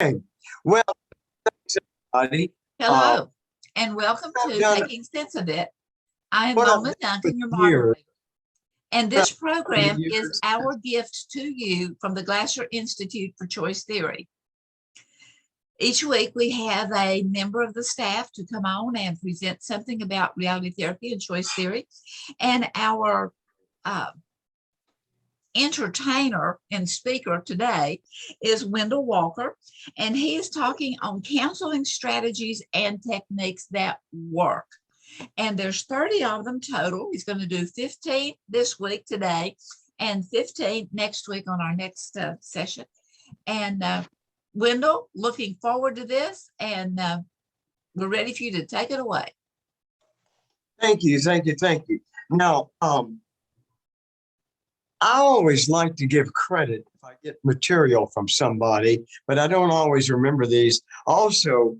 Okay. Well, thanks, everybody. Uh, Hello, and welcome I've to done Making Sense of It. I am what I've Mona done for Duncan, your years. moderator, and What this I've done for program is years. our gift to you from the Glasser Institute for Choice Theory. Each week, we have a member of the staff to come on and present something about reality therapy and choice theory. And our uh, entertainer and speaker today is Wendall Walker, and he is talking on counseling strategies and techniques that work. And there's 30 of them total. He's going to do 15 this week today and 15 next week on our next session. And Wendell, looking forward to this, and we're ready for you to take it away. Thank you, thank you, thank you. Now, I always like to give credit if I get material from somebody, but I don't always remember these. Also,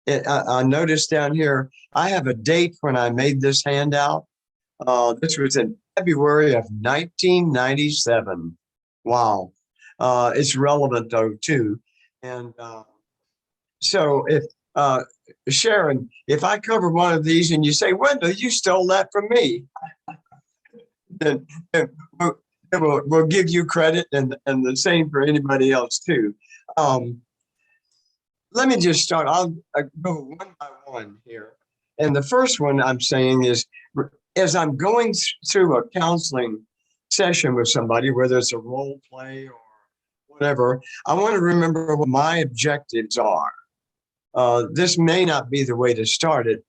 I noticed down here, I have a date when I made this handout. This was in February of 1997. Wow. It's relevant though, too. And so if Sharon, if I cover one of these and you say, Wendell, you stole that from me, then we'll give you credit, and the same for anybody else too. Let me just start. I'll go one by one here. And the first one I'm saying is, as I'm going through a counseling session with somebody, whether it's a role play or whatever, I want to remember what my objectives are. This may not be the way to start it.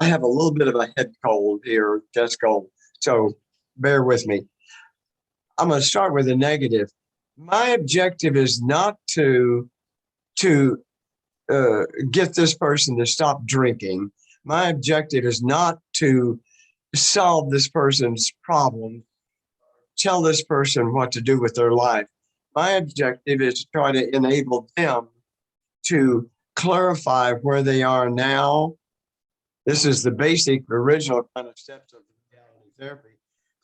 I have a little bit of a head cold here, chest cold, so bear with me. I'm going to start with a negative. My objective is not to get this person to stop drinking. My objective is not to solve this person's problem, tell this person what to do with their life. My objective is to try to enable them to clarify where they are now. This is the basic, original kind of steps of reality therapy.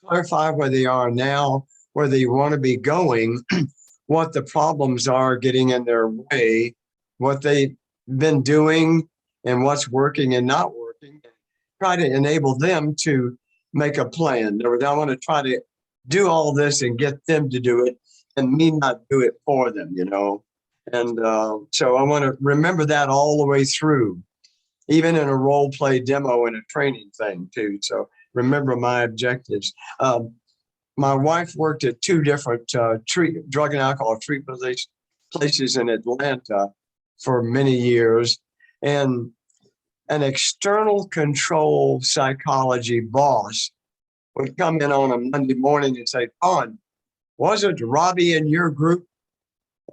Clarify where they are now, where they want to be going, what the problems are getting in their way, what they've been doing, and what's working and not working. Try to enable them to make a plan. In other words, I want to try to do all this and get them to do it and me not do it for them, you know. And so I want to remember that all the way through, even in a role play demo and a training thing too. So remember my objectives. My wife worked at two different drug and alcohol treatment places in Atlanta for many years. And an external control psychology boss would come in on a Monday morning and say, Don, wasn't Robbie in your group?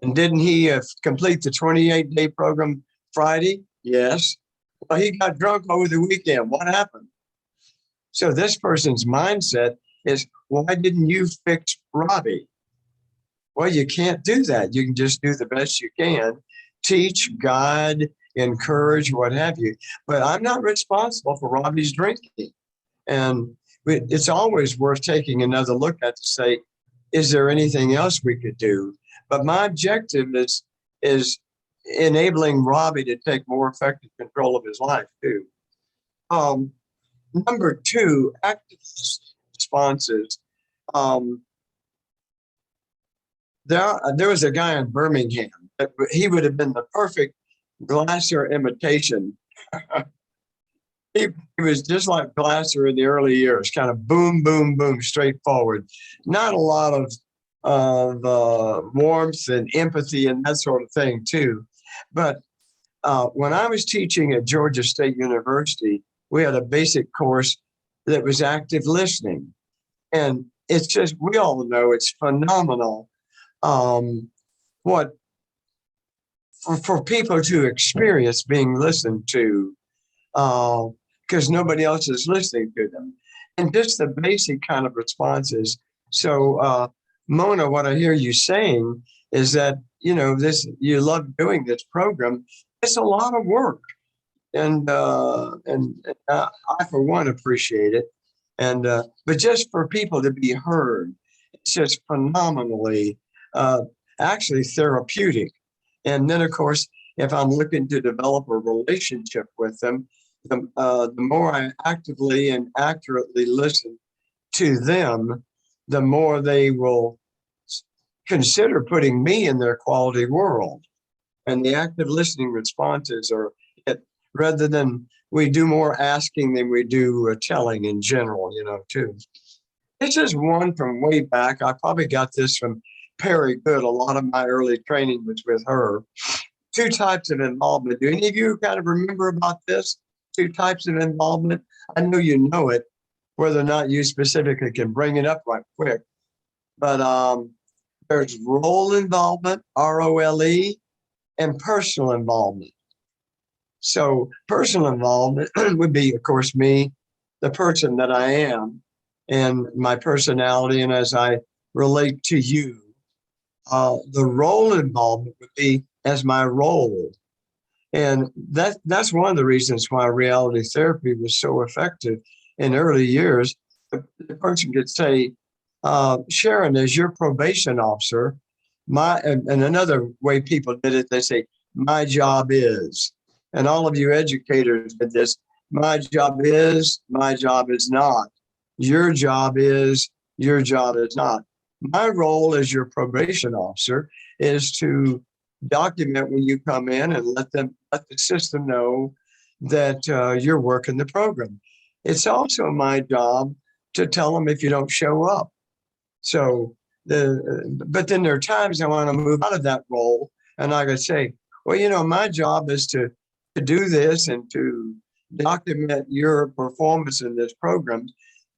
And didn't he complete the 28-day program Friday? Yes. Well, he got drunk over the weekend. What happened? So this person's mindset is, why didn't you fix Robbie? Well, you can't do that. You can just do the best you can, teach, guide, encourage, what have you. But I'm not responsible for Robbie's drinking. And it's always worth taking another look at to say, is there anything else we could do? But my objective is enabling Robbie to take more effective control of his life too. Number two, active responses. There was a guy in Birmingham that he would have been the perfect Glasser imitation. He was just like Glasser in the early years, kind of boom, boom, boom, straightforward. Not a lot of warmth and empathy and that sort of thing too. But when I was teaching at Georgia State University, we had a basic course that was active listening. And it's just, we all know it's phenomenal what for people to experience being listened to, because nobody else is listening to them. And just the basic kind of responses. So, Mona, what I hear you saying is that, you know, you love doing this program. It's a lot of work. And I, for one, appreciate it. And but just for people to be heard, it's just phenomenally, actually therapeutic. And then, of course, if I'm looking to develop a relationship with them, the more I actively and accurately listen to them, the more they will consider putting me in their quality world. And the active listening responses are it, rather than we do more asking than we do telling in general, too. This is one from way back. I probably got this from Perry Good. A lot of my early training was with her. Two types of involvement. Do any of you kind of remember about this? Two types of involvement? I know you know it, whether or not you specifically can bring it up right quick. But there's role involvement, ROLE, and personal involvement. So personal involvement would be, of course, me, the person that I am, and my personality, and as I relate to you. The role involvement would be as my role. And that's one of the reasons why reality therapy was so effective in early years. The person could say, Sharon, as your probation officer, and another way people did it, they say, my job is, and all of you educators did this, my job is not, your job is, your job is not. My role as your probation officer is to document when you come in and let the system know that you're working the program. It's also my job to tell them if you don't show up. So but then there are times I want to move out of that role, and I could say, well, my job is to do this and to document your performance in this program.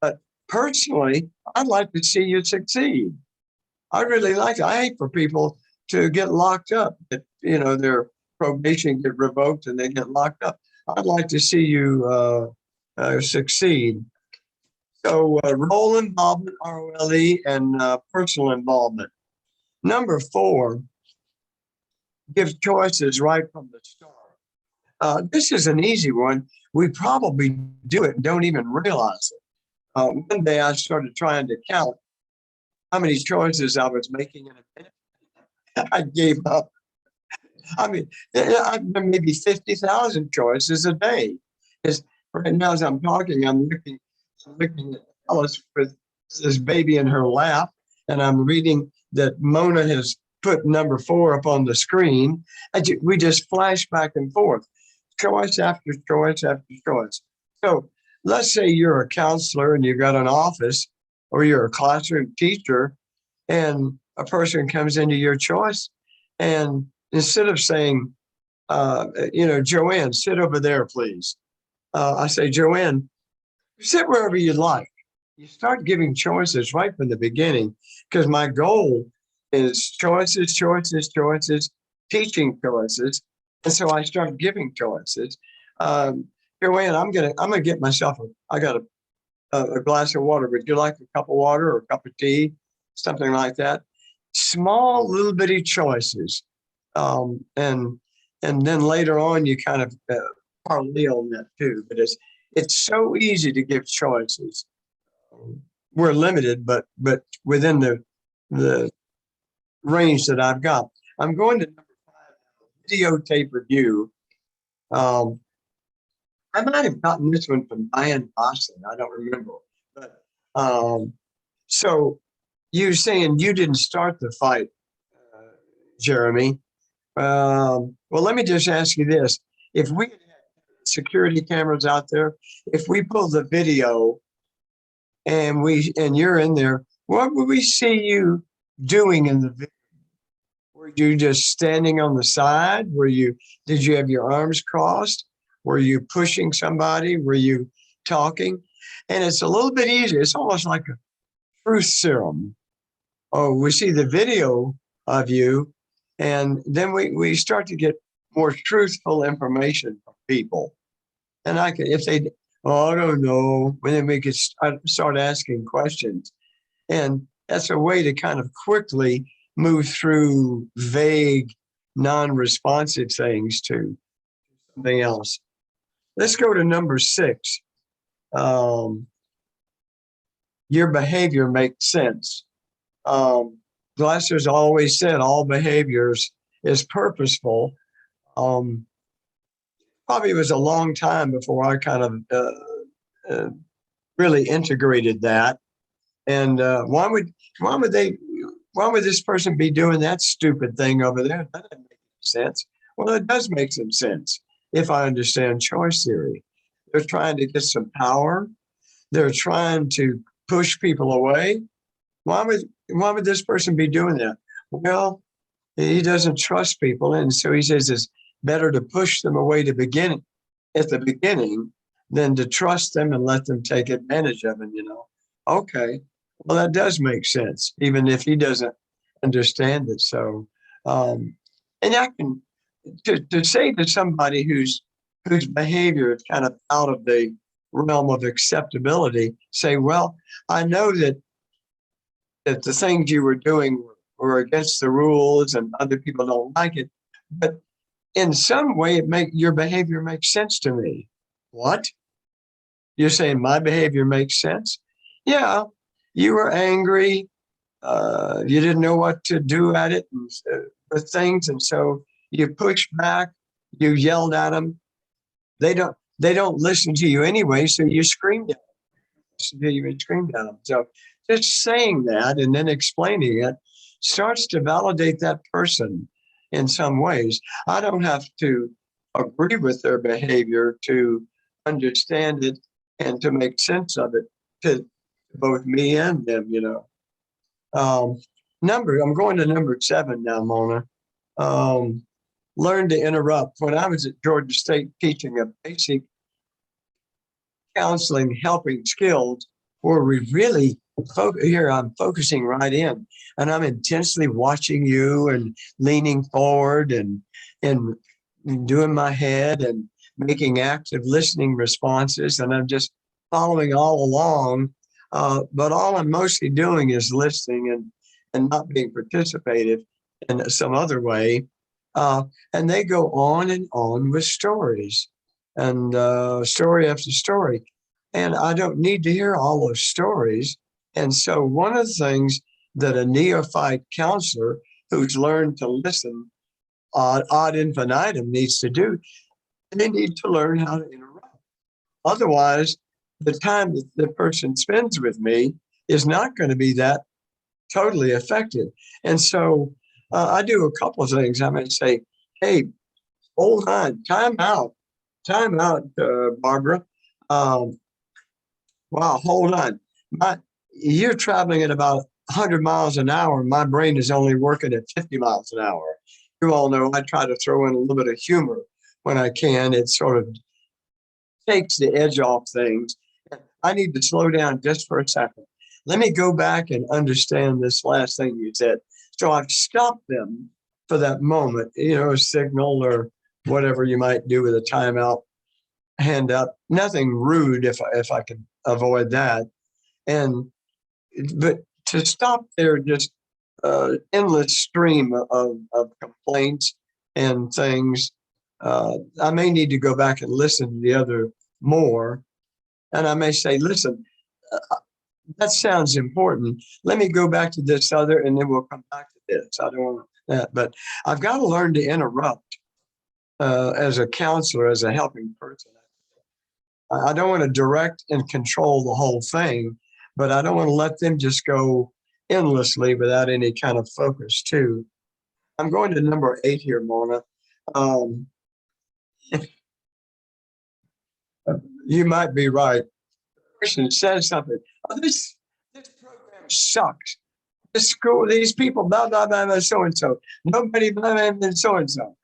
But personally, I'd like to see you succeed. I really like it. I hate for people to get locked up, that, their probation get revoked and they get locked up. I'd like to see you succeed. So role involvement, ROLE, and personal involvement. Number 4, give choices right from the start. This is an easy one. We probably do it and don't even realize it. One day I started trying to count how many choices I was making in a minute. I gave up. I mean, maybe 50,000 choices a day. Because right now, as I'm talking, I'm looking at Alice with this baby in her lap, and I'm reading that Mona has put number 4 up on the screen. We just flash back and forth, choice after choice after choice. So let's say you're a counselor and you've got an office, or you're a classroom teacher, and a person comes into your choice, and instead of saying, Joanne, sit over there, please. I say, Joanne, sit wherever you'd like. You start giving choices right from the beginning, because my goal is choices, choices, choices, teaching choices. And so I start giving choices. Joanne, I'm gonna get myself I got a glass of water. Would you like a cup of water or a cup of tea? Something like that. Small little bitty choices. And then later on you kind of parlay on that too. But it's so easy to give choices. We're limited, but within the range that I've got. I'm going to number 5, videotape review. I might have gotten this one from Diane Boston. I don't remember. But so you're saying you didn't start the fight, Jeremy. Well, let me just ask you this. If we had security cameras out there, if we pull the video and you're in there, what would we see you doing in the video? Were you just standing on the side? Did you have your arms crossed? Were you pushing somebody? Were you talking? And it's a little bit easier. It's almost like a truth serum. Oh, we see the video of you, and then we start to get more truthful information from people. And if they, I don't know, then we could start asking questions. And that's a way to kind of quickly move through vague, non-responsive things to something else. Let's go to number 6. Your behavior makes sense. Glasser's always said all behaviors is purposeful. Um, Probably was a long time before I kind of uh, really integrated that. And why would they why would this person be doing that stupid thing over there? That doesn't make sense. Well, it does make some sense if I understand choice theory. They're trying to get some power. They're trying to push people away. Why would this person be doing that? Well, he doesn't trust people, and so he says it's better to push them away at the beginning than to trust them and let them take advantage of it. Okay, well that does make sense, even if he doesn't understand it. So, and I can to say to somebody whose behavior is kind of out of the realm of acceptability, say, well, I know that the things you were doing were against the rules and other people don't like it, but in some way your behavior makes sense to me. What? You're saying my behavior makes sense? Yeah, you were angry. You didn't know what to do at it with things, and so you pushed back. You yelled at them. They don't listen to you anyway, so you screamed at them. Listen to you and screamed at them. So just saying that and then explaining it starts to validate that person in some ways. I don't have to agree with their behavior to understand it and to make sense of it to both me and them. Um, I'm going to number 7 now, Mona. Um, Learn to interrupt. When I was at Georgia State teaching a basic counseling helping skills, where we really here I'm focusing right in, and I'm intensely watching you and leaning forward and doing my head and making active listening responses, and I'm just following all along. But all I'm mostly doing is listening and not being participative in some other way. And they go on and on with stories and story after story. And I don't need to hear all those stories. And so, one of the things that a neophyte counselor who's learned to listen ad infinitum needs to do, they need to learn how to interrupt. Otherwise, the time that the person spends with me is not going to be that totally effective. And so, I do a couple of things. I might say, hey, hold on, time out, Barbara. Um, wow, hold on. You're traveling at about 100 miles an hour. My brain is only working at 50 miles an hour. You all know I try to throw in a little bit of humor when I can. It sort of takes the edge off things. I need to slow down just for a second. Let me go back and understand this last thing you said. So I've stopped them for that moment, a signal or whatever you might do with a timeout, hand up. Nothing rude if I could avoid that. But to stop their just endless stream of complaints and things, I may need to go back and listen to the other more. And I may say, listen, that sounds important. Let me go back to this other, and then we'll come back to this. I don't want that, but I've got to learn to interrupt as a counselor, as a helping person. I don't want to direct and control the whole thing, but I don't want to let them just go endlessly without any kind of focus too. I'm going to number 8 here, Mona. Um, you might be right. The person says something. Oh, this program sucks. This school, these people, blah blah blah, blah so and so. Nobody, blah blah blah, so and so.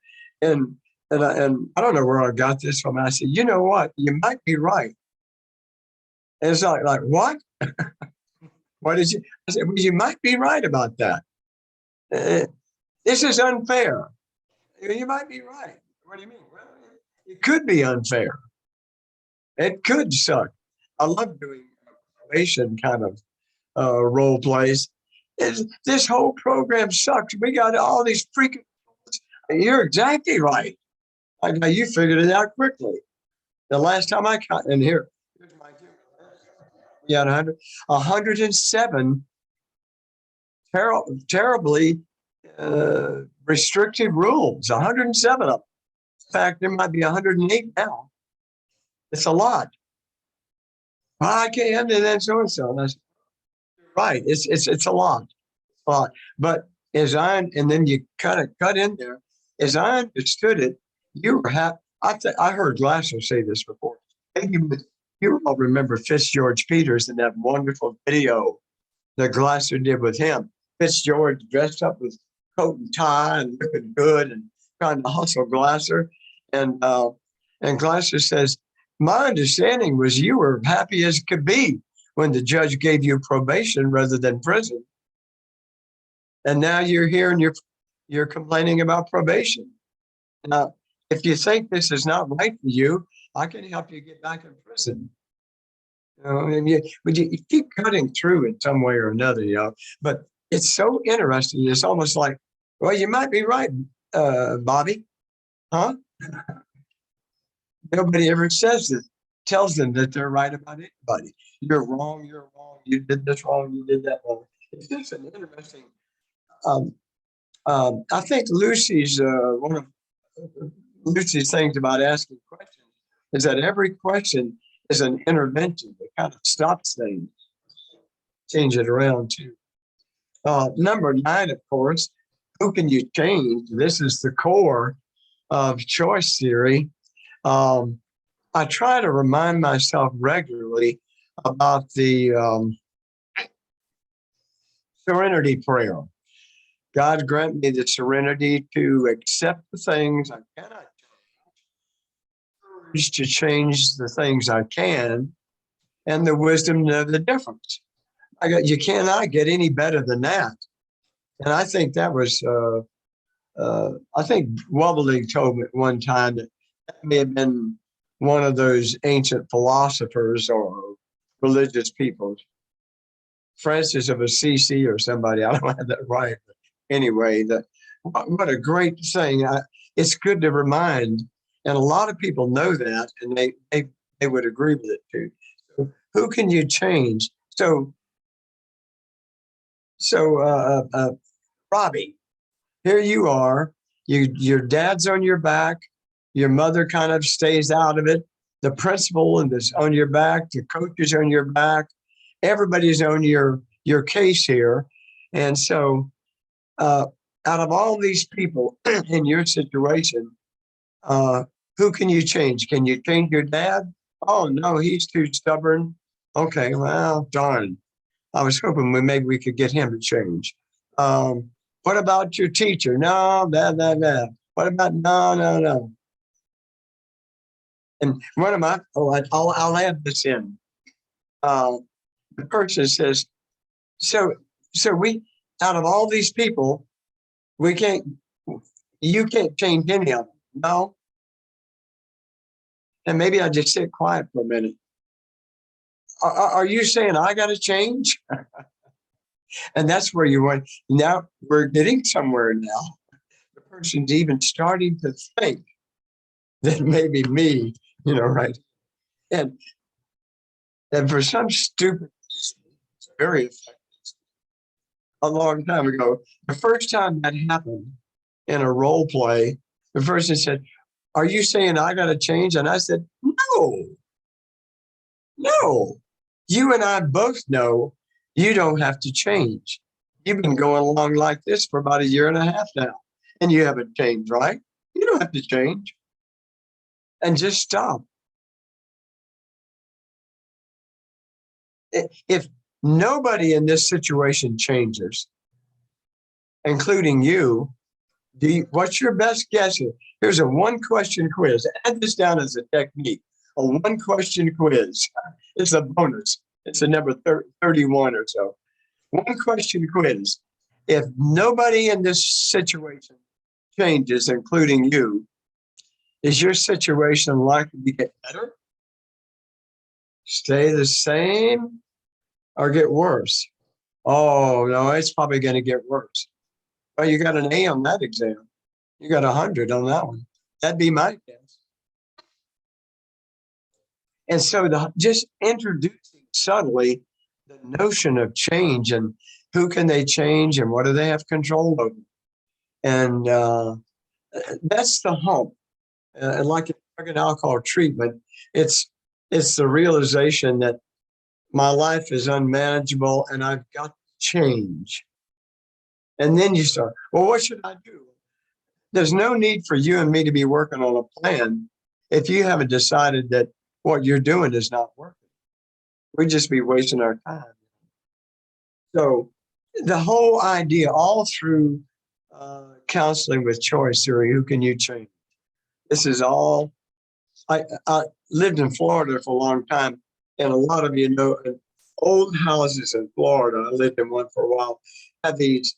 And I don't know where I got this from. I said, you know what? You might be right. And it's like what? What is it? I said, well, you might be right about that. This is unfair. You might be right. What do you mean? Well, it could be unfair. It could suck. I love doing probation kind of role plays. This whole program sucks. We got all these freaking. You're exactly right. Now you figured it out quickly. The last time I cut, and here's my we had 107 terribly restrictive rules, 107 of them. In fact, there might be 108 now. It's a lot. I can't, and then so and so. And I said, right, it's a lot. But and then you kind of cut in there. As I understood it, you were happy. I heard Glasser say this before. Maybe you all remember Fitzgeorge Peters in that wonderful video that Glasser did with him. Fitzgeorge dressed up with coat and tie and looking good and trying to hustle Glasser. And Glasser says, my understanding was you were happy as could be when the judge gave you probation rather than prison. And now you're here and you're complaining about probation. Now, if you think this is not right for you, I can help you get back in prison. And you keep cutting through it some way or another, But it's so interesting. It's almost like, well, you might be right, Bobby, huh? Nobody ever tells them that they're right about anybody. You're wrong. You did this wrong. You did that wrong. It's just an interesting. I think Lucy's one of Lucy's things about asking questions is that every question is an intervention that kind of stops things, change it around too. Number 9, of course, who can you change? This is the core of choice theory. I try to remind myself regularly about the serenity prayer. God grant me the serenity to accept the things I cannot change, to change the things I can, and the wisdom to know the difference. You cannot get any better than that. And I think that was, I think Wobbling told me at one time that may have been one of those ancient philosophers or religious people, Francis of Assisi or somebody. I don't have that right. But anyway, what a great thing. It's good to remind, and a lot of people know that, and they would agree with it too. So who can you change? So Robbie, here you are. Your dad's on your back. Your mother kind of stays out of it. The principal is on your back. The coach is on your back. Everybody's on your case here. And so out of all these people in your situation, who can you change? Can you change your dad? Oh, no, he's too stubborn. Okay, well, darn. I was hoping maybe we could get him to change. What about your teacher? No, that. What about no. And one of my, I'll add this in. The person says, so we, out of all these people, you can't change any of them. No. And maybe I just sit quiet for a minute. Are you saying I got to change? And that's where you want. Now we're getting somewhere now. The person's even starting to think that maybe me, right? And for some stupid reason, it's very effective. A long time ago, the first time that happened in a role play, the person said, "Are you saying I got to change?" And I said, No. You and I both know you don't have to change. You've been going along like this for about 1.5 years now, and you haven't changed, right? You don't have to change. And just stop. If nobody in this situation changes, including you, what's your best guess? Here's a 1-question quiz. Add this down as a technique. A 1-question quiz. It's a bonus. It's a number 31 or so. 1-question quiz. If nobody in this situation changes, including you, is your situation likely to get better, stay the same, or get worse? Oh, no, it's probably going to get worse. Well, you got an A on that exam. You got 100 on that one. That'd be my guess. And so just introducing subtly the notion of change and who can they change and what do they have control over. And that's the hump. And like in drug and alcohol treatment, it's the realization that my life is unmanageable and I've got to change. And then you start, well, what should I do? There's no need for you and me to be working on a plan if you haven't decided that what you're doing is not working. We'd just be wasting our time. So the whole idea, all through counseling with choice theory, who can you change? This is all. I lived in Florida for a long time, and a lot of you know, old houses in Florida, I lived in one for a while, have these,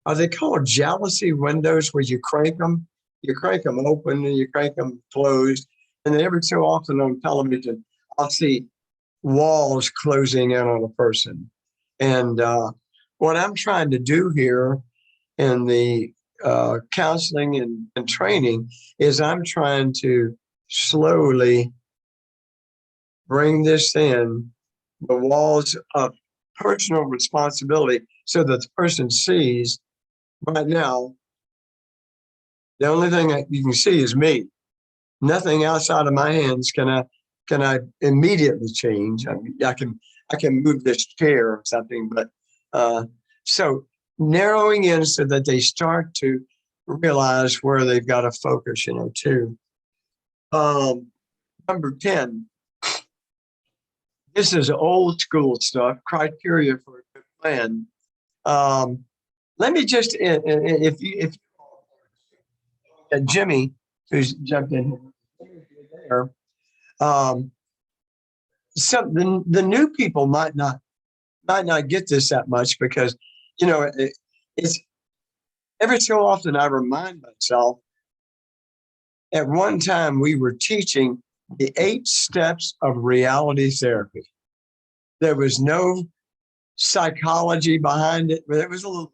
are they called jealousy windows where you crank them? You crank them open and you crank them closed. And then every so often on television, I'll see walls closing in on a person. And what I'm trying to do here in the counseling and training is I'm trying to slowly bring this in, the walls of personal responsibility, so that the person sees right now, the only thing that you can see is me. Nothing outside of my hands can I immediately change. I mean, I can move this chair or something, but so narrowing in so that they start to realize where they've got to focus, too. Number 10, this is old school stuff, criteria for a good plan. Let me just, if Jimmy, who's jumped in here, the new people might not get this that much because, it's every so often I remind myself, at one time we were teaching the 8 steps of reality therapy. There was no psychology behind it, but it was a little.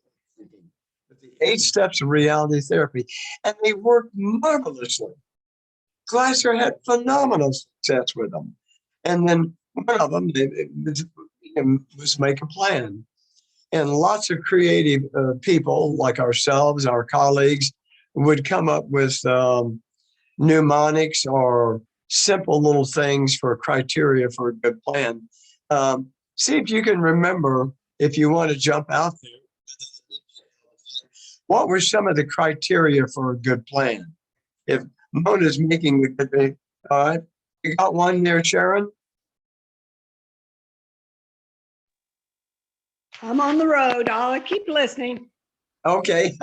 The 8 steps of reality therapy, and they worked marvelously. Glasser had phenomenal success with them. And then one of them was make a plan. And lots of creative people like ourselves, our colleagues, would come up with mnemonics or simple little things for criteria for a good plan. See if you can remember, if you want to jump out there, what were some of the criteria for a good plan? If Mona's making the good thing, all right, you got one there, Sharon? I'm on the road. I'll keep listening. Okay.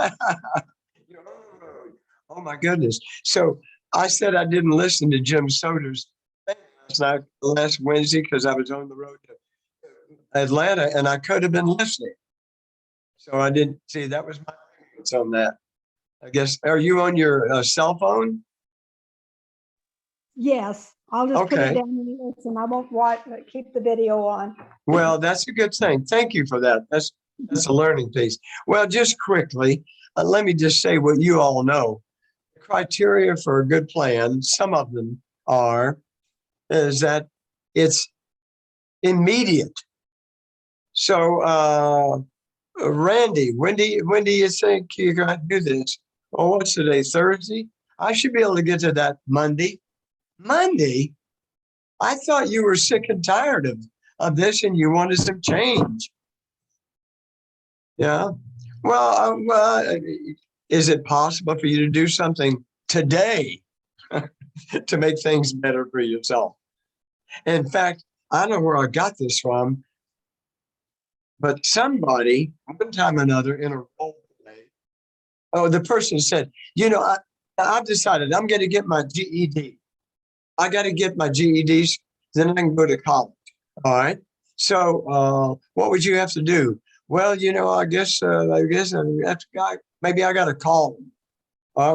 You're on the road. Oh my goodness. So I said I didn't listen to Jim Soder's thing last Wednesday because I was on the road to Atlanta and I could have been listening. So I didn't see, that was my ignorance on that. I guess, are you on your cell phone? Yes, I'll just put Okay. it down and listen. I won't watch, but keep the video on. Well, that's a good thing. Thank you for that. That's a learning piece. Well, just quickly, let me just say what you all know. The criteria for a good plan, some of them is that it's immediate. So, Randy, when do you think you're going to do this? Oh, what's today, Thursday? I should be able to get to that Monday. Monday? I thought you were sick and tired of this and you wanted some change. Yeah. Well, is it possible for you to do something today to make things better for yourself? In fact, I don't know where I got this from, but somebody, one time or another, in a role play, the person said, I've decided I'm going to get my GED. I got to get my GEDs, then I can go to college. All right. So what would you have to do? Well, I guess that's guy. Maybe I got to call him.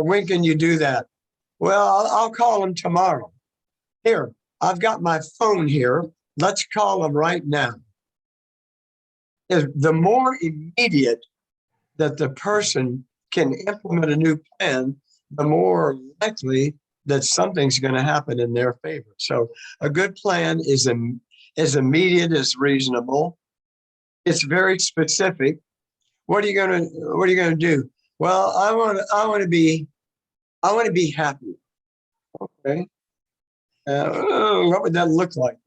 When can you do that? Well, I'll call him tomorrow. Here, I've got my phone here. Let's call him right now. The more immediate that the person can implement a new plan, the more likely that something's going to happen in their favor. So a good plan is as immediate as reasonable. It's very specific. What are you going to do? Well, I want to be happy. Okay. What would that look like?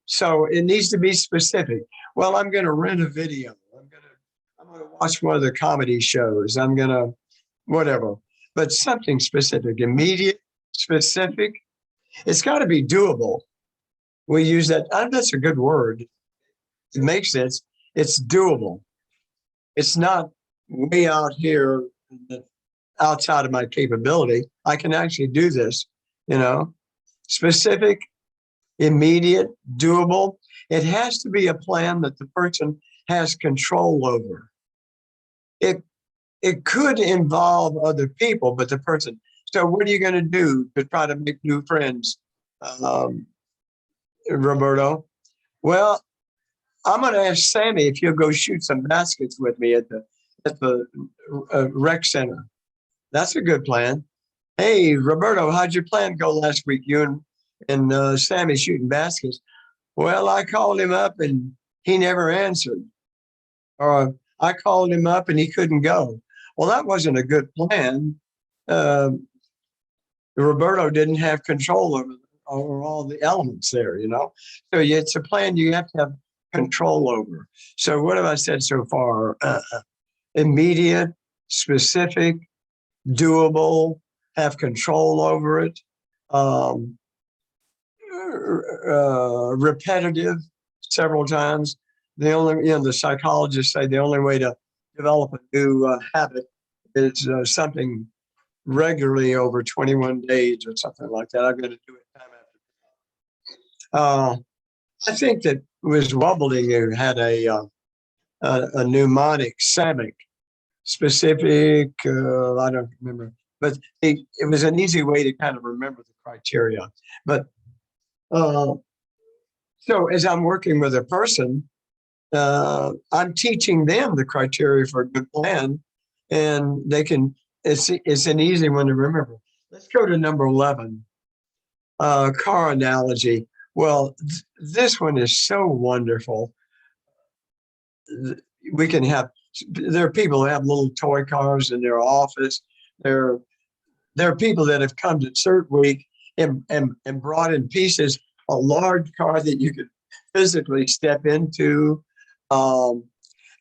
So it needs to be specific. Well, I'm going to rent a video. I'm going to watch one of the comedy shows. I'm going to whatever, but something specific, immediate, specific. It's got to be doable. We use that. That's a good word. It makes sense. It's doable. It's not way out here outside of my capability. I can actually do this, specific, immediate, doable. It has to be a plan that the person has control over. It could involve other people, but the person. So what are you going to do to try to make new friends, Roberto? Well, I'm going to ask Sammy if he'll go shoot some baskets with me at the rec center. That's a good plan. Hey, Roberto, how'd your plan go last week? You and Sammy shooting baskets. Well, I called him up and he never answered. Or I called him up and he couldn't go. Well, that wasn't a good plan. Roberto didn't have control over all the elements there, So it's a plan you have to have control over. So what have I said so far? Immediate, specific, doable, have control over it, repetitive several times. The psychologists say the only way to develop a new habit is something regularly over 21 days or something like that. I'm going to do it time after time. I think that was Wobbly who had a mnemonic, SAMIC, specific, I don't remember, but it was an easy way to kind of remember the criteria. But so as I'm working with a person, I'm teaching them the criteria for a good plan, and it's an easy one to remember. Let's go to number 11, car analogy. Well, this one is so wonderful. There are people who have little toy cars in their office. There are people that have come to CERT Week and brought in pieces a large car that you could physically step into, and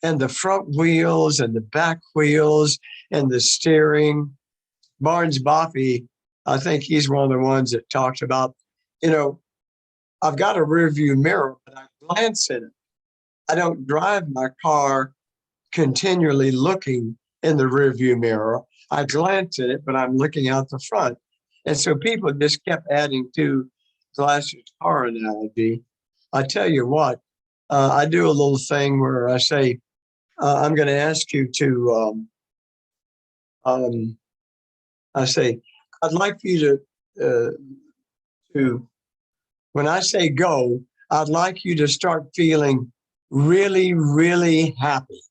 the front wheels and the back wheels and the steering. Barnes Boffey, I think he's one of the ones that talks about, I've got a rear view mirror, but I glance at it. I don't drive my car continually looking in the rear view mirror. I glance at it, but I'm looking out the front. And so people just kept adding to Glasser's car analogy. I tell you what, I do a little thing where I say, I'm going to ask you to, I say, I'd like you to, when I say go, I'd like you to start feeling really, really happy,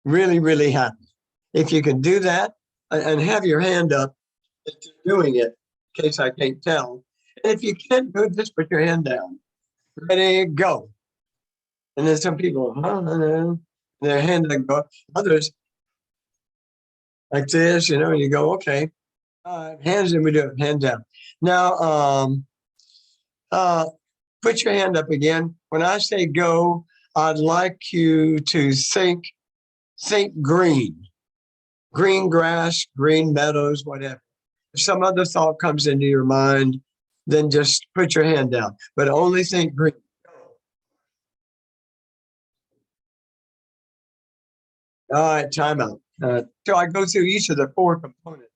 really, really happy. If you can do that and have your hand up if you're doing it, in case I can't tell. And if you can't do it, just put your hand down. Ready, go. And then some people, their hand doesn't go. Others, like this, you go, okay. Hands in, we do it, hand down. Now, put your hand up again. When I say go, I'd like you to think green grass, green meadows, whatever. If some other thought comes into your mind, then just put your hand down, but only think green. All right, time out. So I go through each of the 4 components.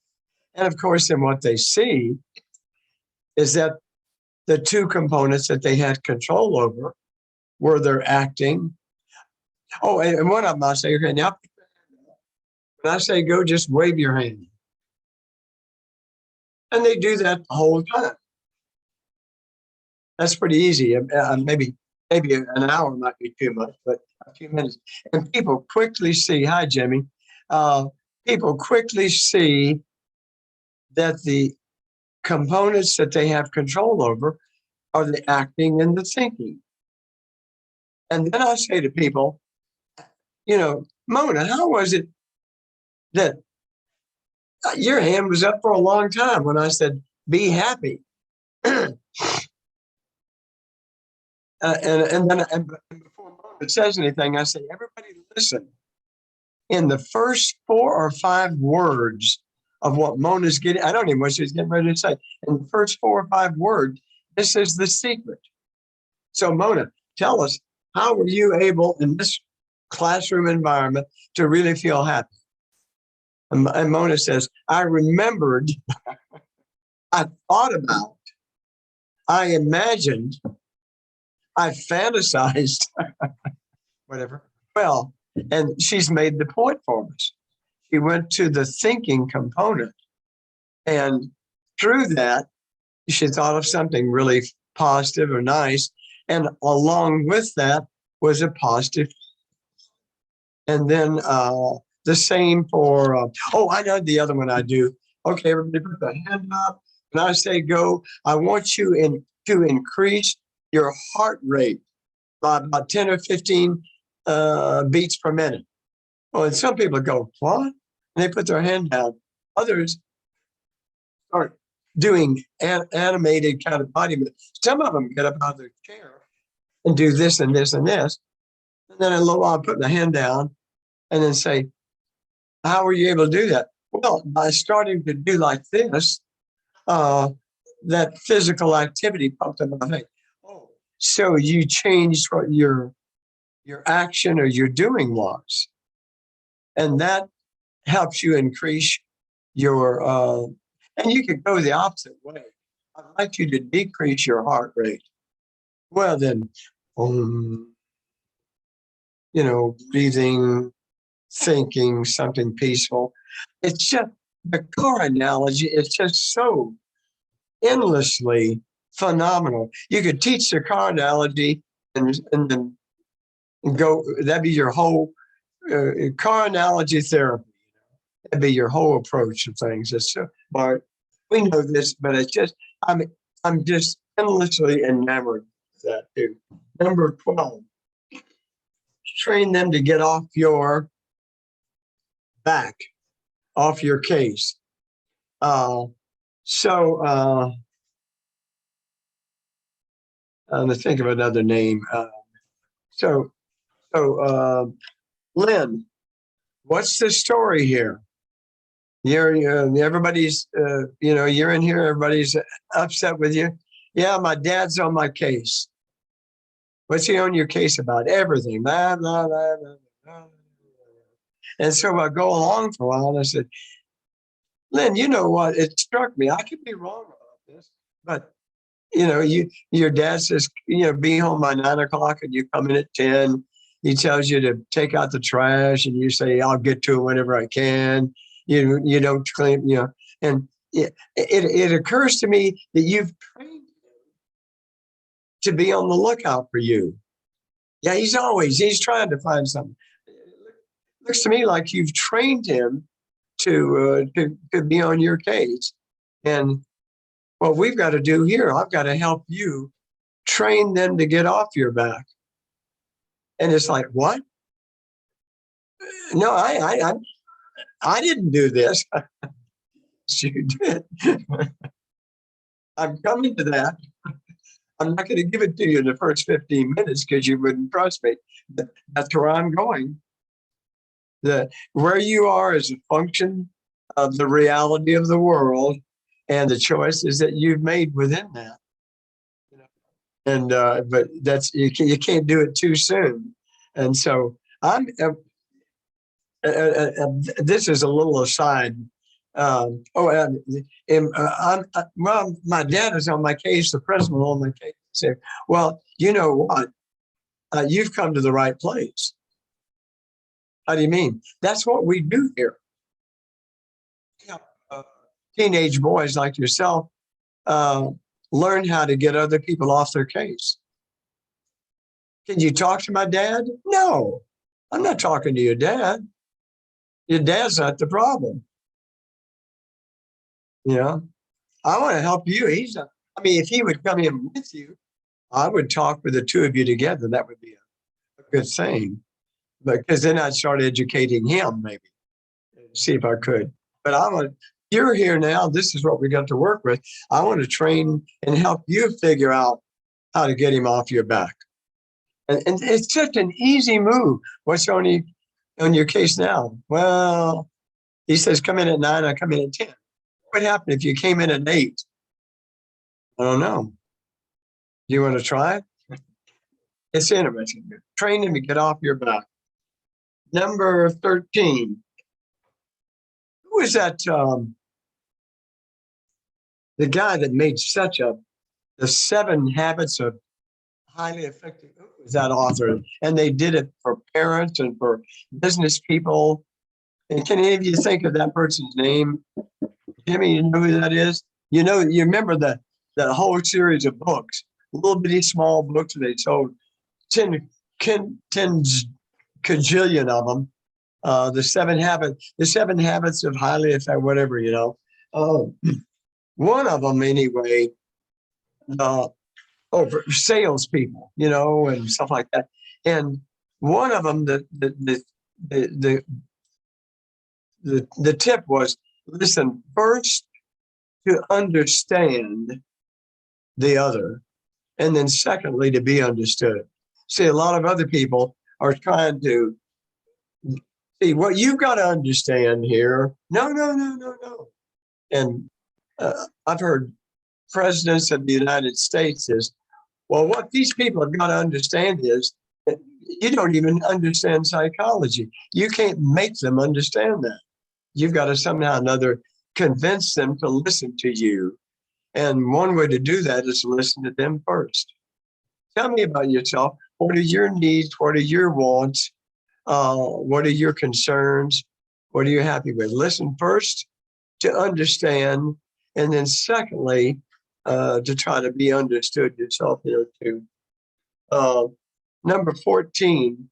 And of course, then what they see is that the 2 components that they had control over were their acting. Oh, and one of them I say, okay, now when I say go, just wave your hand. And they do that the whole time. That's pretty easy. Maybe an hour might be too much, but a few minutes. And people quickly see, hi, Jimmy. People quickly see that the components that they have control over are the acting and the thinking. And then I say to people, Mona, how was it that Your hand was up for a long time when I said, be happy. And before Mona says anything, I say, everybody listen. In the first 4 or 5 words of what Mona's getting, I don't even know what she's getting ready to say. In the first 4 or 5 words, this is the secret. So Mona, tell us, how were you able in this classroom environment to really feel happy? And Mona says, I remembered, I thought about, I imagined, I fantasized, whatever. Well, and she's made the point for us. She went to the thinking component. And through that, she thought of something really positive or nice. And along with that was a positive. And then the same for, I know the other one I do. Okay, everybody put the hand up. When I say go, I want you to increase your heart rate by about 10 or 15 beats per minute. Well, and some people go, what? And they put their hand down. Others start doing animated kind of body movements. Some of them get up out of their chair and do this and this and this. And then in a little while, put the hand down and then say, how were you able to do that? Well, by starting to do like this, that physical activity popped in my head. Oh, so you changed what your action or your doing was. And that helps you increase your, and you could go the opposite way. I'd like you to decrease your heart rate. Well, then, breathing, thinking something peaceful. It's just, the car analogy is just so endlessly phenomenal. You could teach the car analogy and then go, that'd be your whole car analogy therapy. That'd be your whole approach to things. It's so, but we know this, but it's just, I'm just endlessly enamored with that too. Number 12, train them to get off your back, off your case. I'm going to think of another name. Lynn, what's the story here? Everybody's, you're in here, everybody's upset with you. Yeah, my dad's on my case. What's he on your case about? Everything. Blah, blah, blah, blah, blah. And so I go along for a while and I said, Lynn, you know what? It struck me. I could be wrong about this, but your dad says, be home by 9 o'clock and you come in at 10. He tells you to take out the trash and you say, I'll get to it whenever I can. You don't claim, and it occurs to me that you've trained him to be on the lookout for you. Yeah, he's trying to find something. It looks to me like you've trained him to be on your case. And what we've got to do here, I've got to help you train them to get off your back. And it's like, what? No, I didn't do this. You did. I'm coming to that. I'm not going to give it to you in the first 15 minutes because you wouldn't trust me. That's where I'm going. Where you are is a function of the reality of the world and the choices that you've made within that. And but that's you can't do it too soon. And so this is a little aside. My dad is on my case. The president on my case. Said, well, you know what? You've come to the right place. How do you mean? That's what we do here. Teenage boys like yourself learn how to get other people off their case. Can you talk to my dad? No, I'm not talking to your dad. Your dad's not the problem. I want to help you. If he would come in with you, I would talk with the two of you together. That would be a good thing. Because then I'd start educating him, maybe, see if I could. But you're here now. This is what we got to work with. I want to train and help you figure out how to get him off your back. And it's such an easy move. What's on your case now? Well, he says, come in at 9, I come in at 10. What happened if you came in at 8? I don't know. Do you want to try it? It's interesting. Train him to get off your back. Number 13. Who was that? The guy that made the 7 Habits of Highly Effective. Who was that author? And they did it for parents and for business people. And can any of you think of that person's name? Jimmy, you know who that is? You remember the whole series of books, little bitty small books. They sold 10 cajillion of them. The 7 habits of highly effective, whatever, one of them anyway, for salespeople, and stuff like that. And one of them, the tip was, listen, first to understand the other, and then secondly, to be understood. See, a lot of other people are trying to see what you've got to understand here. No. And I've heard presidents of the United States is, well, what these people have got to understand is that you don't even understand psychology. You can't make them understand that. You've got to somehow or another convince them to listen to you. And one way to do that is to listen to them first. Tell me about yourself. What are your needs? What are your wants? What are your concerns? What are you happy with? Listen first to understand. And then secondly, to try to be understood yourself here too. Number 14.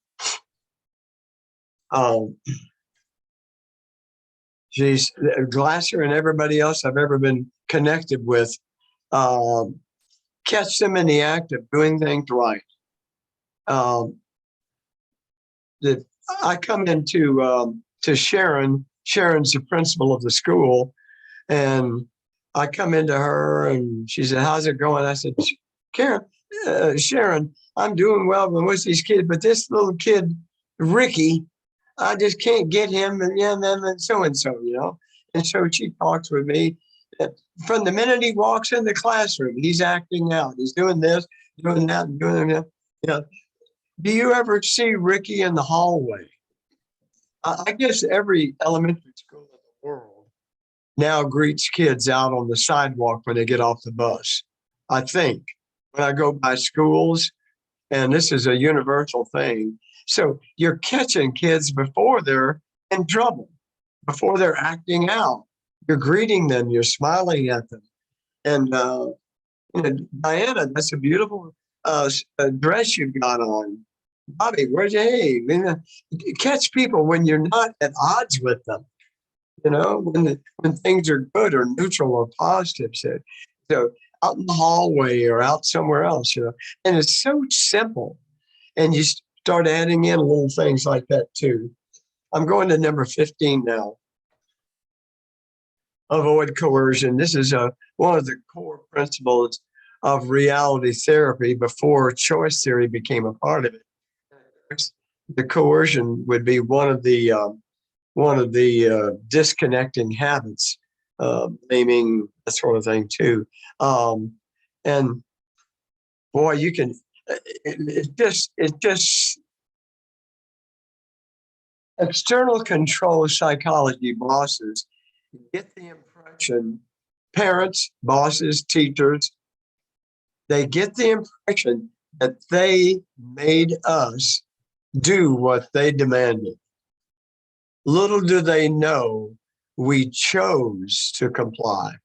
Geez, Glasser and everybody else I've ever been connected with, catch them in the act of doing things right. I come into to Sharon. Sharon's the principal of the school, and I come into her, and she said, "How's it going?" I said, Sharon, I'm doing well with these kids, but this little kid, Ricky, I just can't get him, and so and so, And so she talks with me. From the minute he walks in the classroom, he's acting out. He's doing this, doing that, and doing that. Do you ever see Ricky in the hallway? I guess every elementary school in the world now greets kids out on the sidewalk when they get off the bus. I think when I go by schools, and this is a universal thing. So you're catching kids before they're in trouble, before they're acting out. You're greeting them, you're smiling at them. And Diana, that's a beautiful dress you've got on. Bobby, hey, catch people when you're not at odds with them, when things are good or neutral or positive. So out in the hallway or out somewhere else, and it's so simple. And you start adding in little things like that too. I'm going to number 15 now. Avoid coercion. This is one of the core principles of reality therapy before choice theory became a part of it. The coercion would be one of the disconnecting habits, blaming, that sort of thing too. And boy, you can. It's just external control psychology. Bosses get the impression, parents, bosses, teachers, they get the impression that they made us do what they demanded. Little do they know we chose to comply.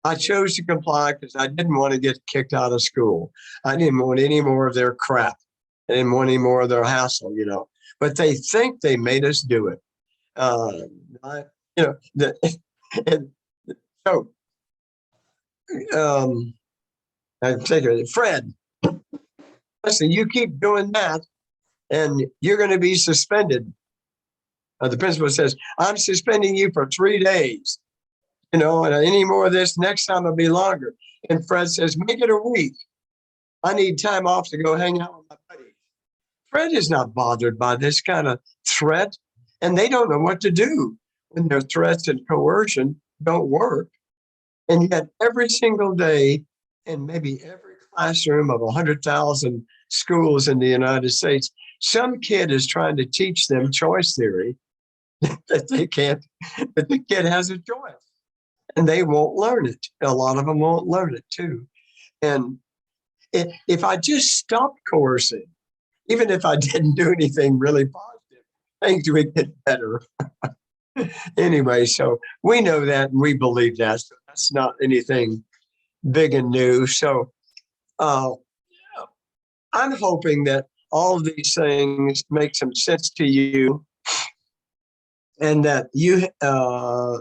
I chose to comply because I didn't want to get kicked out of school. I didn't want any more of their crap. I didn't want any more of their hassle, But they think they made us do it. So I'm thinking, Fred, listen, you keep doing that, and you're going to be suspended. The principal says, I'm suspending you for 3 days, and any more of this, next time it'll be longer. And Fred says, make it a week. I need time off to go hang out with my buddies. Fred is not bothered by this kind of threat, and they don't know what to do when their threats and coercion don't work. And yet every single day, in maybe every classroom of 100,000 schools in the United States, some kid is trying to teach them choice theory that they can't, that the kid has a choice. And they won't learn it. A lot of them won't learn it too. And if I just stopped coercing, even if I didn't do anything really positive, things would get better. Anyway, so we know that and we believe that. So that's not anything big and new. So I'm hoping that all of these things make some sense to you, and that you,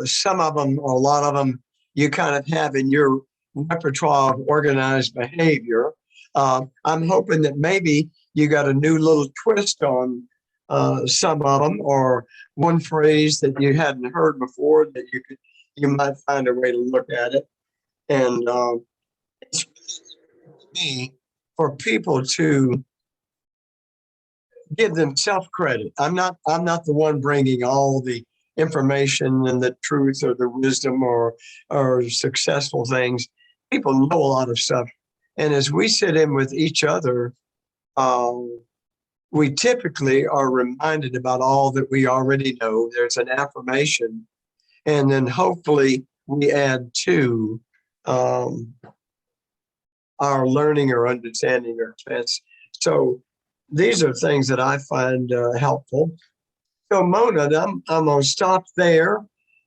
some of them, or a lot of them, you kind of have in your repertoire of organized behavior. I'm hoping that maybe you got a new little twist on some of them, or one phrase that you hadn't heard before that you might find a way to look at it. And it's me for people to give them self-credit. I'm not the one bringing all the information and the truth or the wisdom or successful things. People know a lot of stuff. And as we sit in with each other, we typically are reminded about all that we already know. There's an affirmation, and then hopefully we add to our learning or understanding or expense. So these are things that I find helpful. So Mona, I'm going to stop there.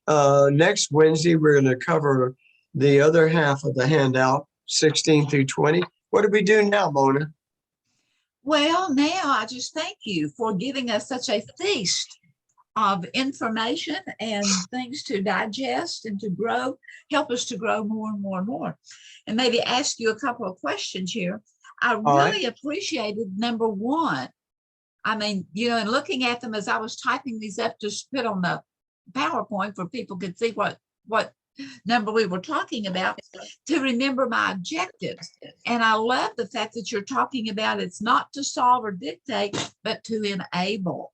Next Wednesday, we're going to cover the other half of the handout, 16 through 20. What do we do now, Mona? Well, now I just thank you for giving us such a feast of information and things to digest and to grow, help us to grow more and more and more. And maybe ask you a couple of questions here. I really appreciated number one. I mean, and looking at them as I was typing these up to put on the PowerPoint for people could see what number we were talking about, to remember my objectives. And I love the fact that you're talking about it's not to solve or dictate, but to enable.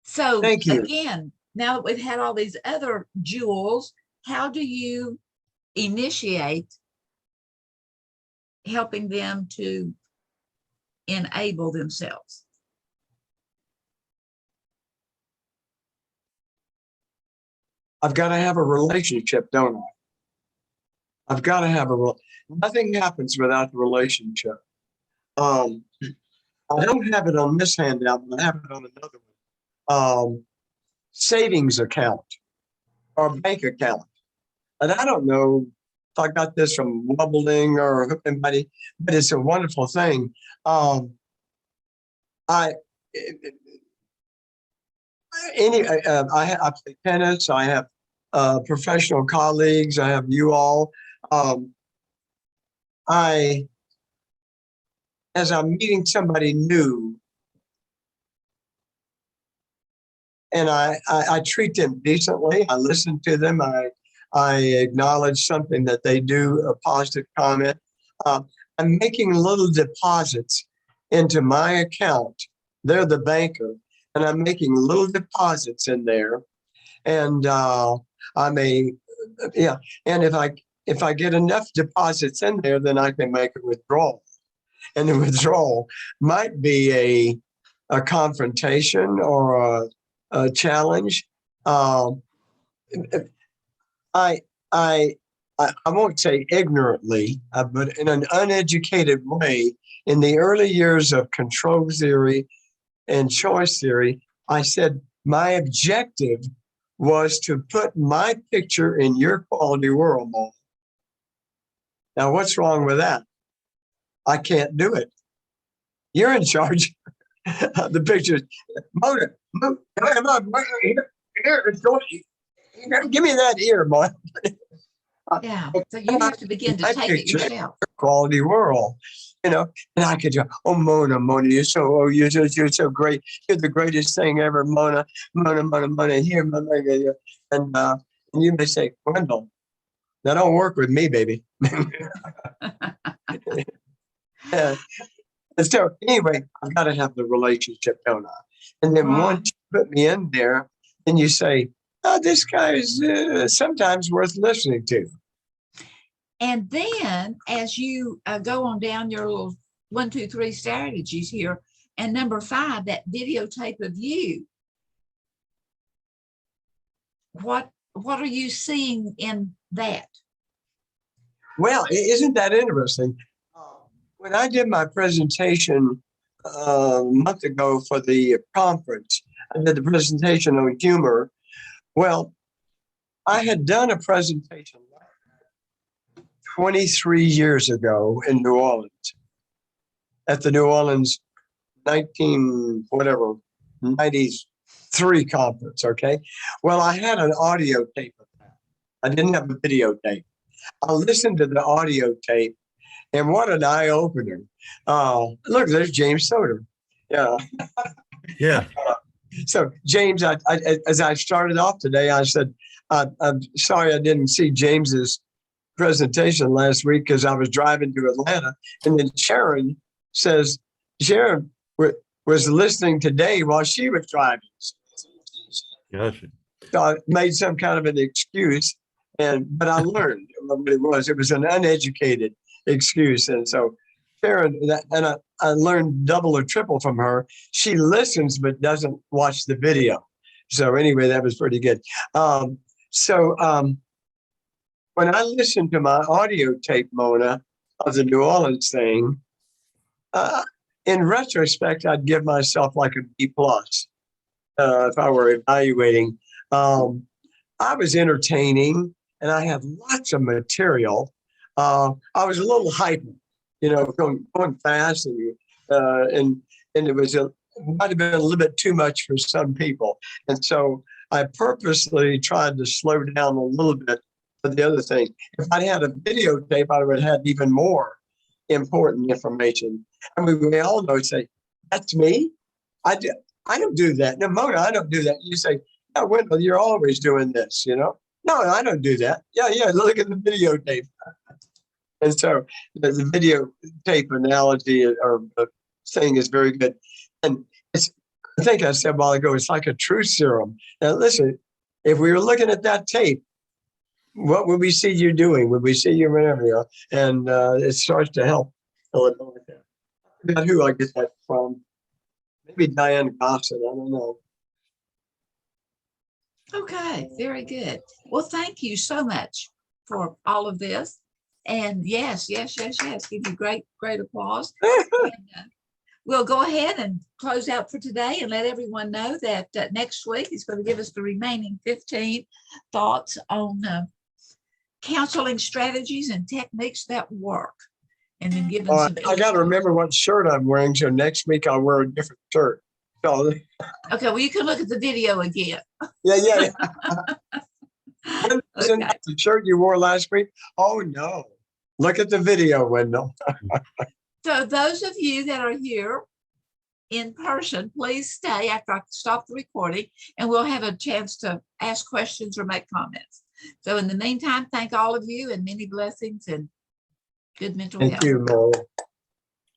So Thank you. Again, now that we've had all these other jewels, how do you initiate helping them to enable themselves? I've got to have a relationship, don't I? I've got to have nothing happens without the relationship. I don't have it on this handout, but I have it on another one. Savings account or bank account. And I don't know if I got this from Wobbling or anybody, but it's a wonderful thing. I play tennis. I have professional colleagues. I have you all. As I'm meeting somebody new, and I treat them decently. I listen to them. I acknowledge something that they do, a positive comment. I'm making little deposits into my account. They're the banker, and I'm making little deposits in there. And and if I get enough deposits in there, then I can make a withdrawal. And the withdrawal might be a confrontation or a challenge. I won't say ignorantly, but in an uneducated way, in the early years of control theory and choice theory, I said my objective was to put my picture in your quality world. Now, what's wrong with that? I can't do it. You're in charge of the pictures. Mona, give me that ear, boy. Yeah, so you have to begin to take it yourself. Quality world. you know, and I could go, oh, Mona, you're so great. You're the greatest thing ever, Mona, here, Mona. And you may say, Wendell, that don't work with me, baby. Yeah. And so anyway, I've got to have the relationship, don't I? And then Right. once you put me in there, then you say, oh, this guy is sometimes worth listening to. And then as you go on down your little 1, 2, 3 strategies here, and number 5, that videotape of you, what are you seeing in that? Well, isn't that interesting? When I did my presentation a month ago for the conference, I did the presentation on humor. Well, I had done a presentation 23 years ago in New Orleans at the New Orleans 93 conference. Okay. Well, I had an audio tape of that. I didn't have a videotape. I listened to the audio tape, and what an eye opener. Look, there's James Soder. Yeah. Yeah. So, James, as I started off today, I said, I'm sorry I didn't see James's presentation last week because I was driving to Atlanta. And then Sharon says, Sharon was listening today while she was driving. Gotcha. So I made some kind of an excuse, but I learned what it was. It was an uneducated excuse. And so Sharon, I learned double or triple from her. She listens but doesn't watch the video. So anyway, that was pretty good. When I listened to my audio tape, Mona, of the New Orleans thing, in retrospect, I'd give myself like a B plus if I were evaluating. I was entertaining, and I had lots of material. I was a little hyper, going fast, and it might have been a little bit too much for some people, and so I purposely tried to slow down a little bit. For the other thing, if I had a videotape, I would have had even more important information. I mean, we all know, say, that's me. I don't do that. No, Mona, I don't do that. You say, no, Wendell, you're always doing this, No, I don't do that. Yeah, look at the videotape. And so the videotape analogy or thing is very good. And I think I said a while ago, it's like a truth serum. Now, listen, if we were looking at that tape, what would we see you doing? Would we see you whenever, And it starts to help a little bit like that. I forgot who I get that from. Maybe Diane Gossett. I don't know. Okay, very good. Well, thank you so much for all of this. And yes. Give you great applause. And, we'll go ahead and close out for today and let everyone know that next week he's going to give us the remaining 15 thoughts on counseling strategies and techniques that work. And then give them some. I got to remember what shirt I'm wearing. So next week I'll wear a different shirt. So, okay, well, you can look at the video again. Yeah. Isn't Okay. that the shirt you wore last week? Oh, no. Look at the video, Wendell. So those of you that are here in person, please stay after I stop the recording, and we'll have a chance to ask questions or make comments. So in the meantime, thank all of you, and many blessings and good mental health. Thank you, Mo.